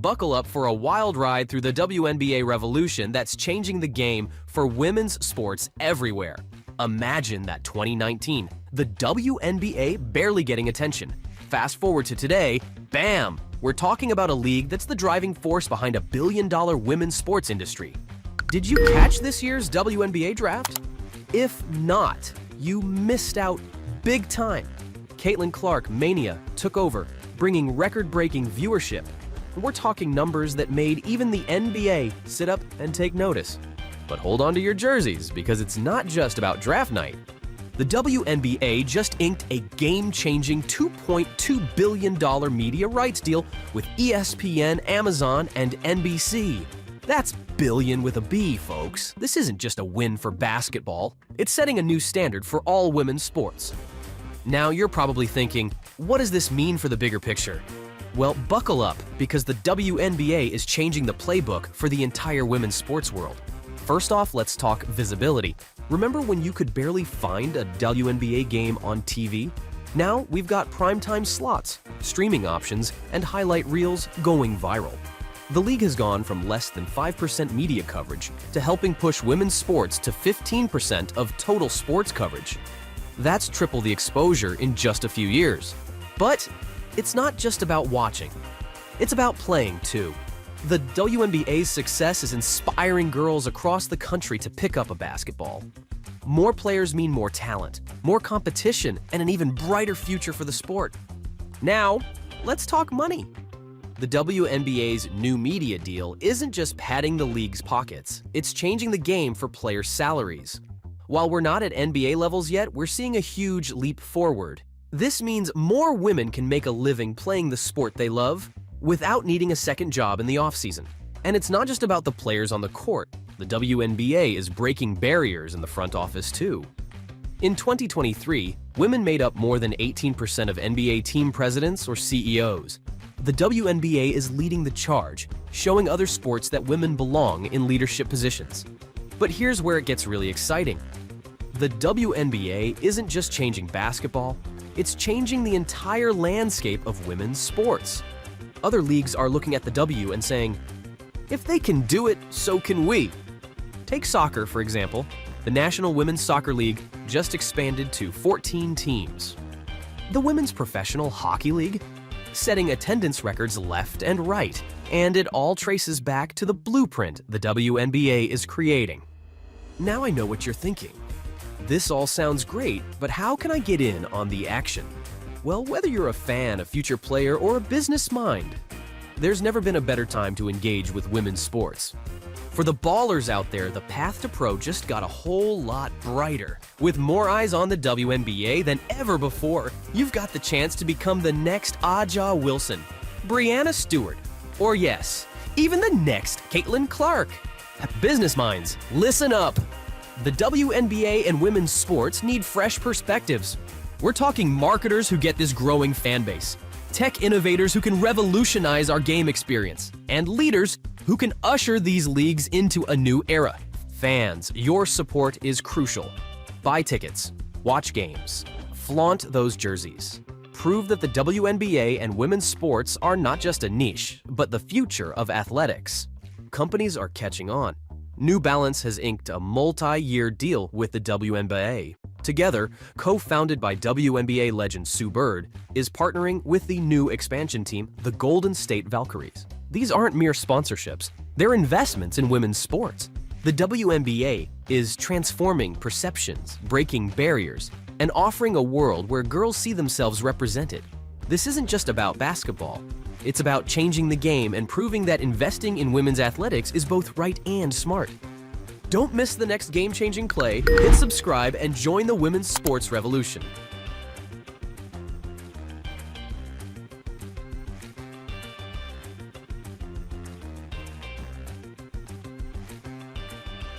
buckle up for a wild ride through the WNBA revolution that's changing the game for women's sports everywhere. Imagine that 2019, the WNBA barely getting attention. Fast forward to today, bam! We're talking about a league that's the driving force behind a billion-dollar women's sports industry. Did you catch this year's WNBA draft? If not, you missed out big time. Caitlin Clark mania took over, bringing record-breaking viewership. We're talking numbers that made even the NBA sit up and take notice. But hold on to your jerseys, because it's not just about draft night. The WNBA just inked a game-changing $2.2 billion media rights deal with ESPN, Amazon, and NBC. That's billion with a B, folks. This isn't just a win for basketball. It's setting a new standard for all women's sports. Now you're probably thinking, what does this mean for the bigger picture? Well, buckle up, because the WNBA is changing the playbook for the entire women's sports world. First off, let's talk visibility. Remember when you could barely find a WNBA game on TV? Now we've got primetime slots, streaming options, and highlight reels going viral. The league has gone from less than 5% media coverage to helping push women's sports to 15% of total sports coverage. That's triple the exposure in just a few years. But it's not just about watching. It's about playing too. The WNBA's success is inspiring girls across the country to pick up a basketball. More players mean more talent, more competition, and an even brighter future for the sport. Now, let's talk money. The WNBA's new media deal isn't just padding the league's pockets, it's changing the game for player salaries. While we're not at NBA levels yet, we're seeing a huge leap forward. This means more women can make a living playing the sport they love without needing a second job in the offseason. And it's not just about the players on the court. The WNBA is breaking barriers in the front office too. In 2023, women made up more than 18% of NBA team presidents or CEOs. The WNBA is leading the charge, showing other sports that women belong in leadership positions. But here's where it gets really exciting. The WNBA isn't just changing basketball, it's changing the entire landscape of women's sports. Other leagues are looking at the W and saying, if they can do it, so can we. Take soccer, for example. The National Women's Soccer League just expanded to 14 teams. The Women's Professional Hockey League, setting attendance records left and right. And it all traces back to the blueprint the WNBA is creating. Now I know what you're thinking. This all sounds great, but how can I get in on the action? Well, whether you're a fan, a future player, or a business mind, there's never been a better time to engage with women's sports. For the ballers out there, the path to pro just got a whole lot brighter. With more eyes on the WNBA than ever before, you've got the chance to become the next Aja Wilson, Brianna Stewart, or yes, even the next Caitlin Clark. Business minds, listen up! The WNBA and women's sports need fresh perspectives. We're talking marketers who get this growing fan base, tech innovators who can revolutionize our game experience, and leaders who can usher these leagues into a new era. Fans, your support is crucial. Buy tickets, watch games, flaunt those jerseys. Prove that the WNBA and women's sports are not just a niche, but the future of athletics. Companies are catching on. New Balance has inked a multi-year deal with the WNBA. Together, co-founded by WNBA legend Sue Bird, is partnering with the new expansion team, the Golden State Valkyries. These aren't mere sponsorships, they're investments in women's sports. The WNBA is transforming perceptions, breaking barriers, and offering a world where girls see themselves represented. This isn't just about basketball. It's about changing the game and proving that investing in women's athletics is both right and smart. Don't miss the next game-changing play, hit subscribe, and join the women's sports revolution.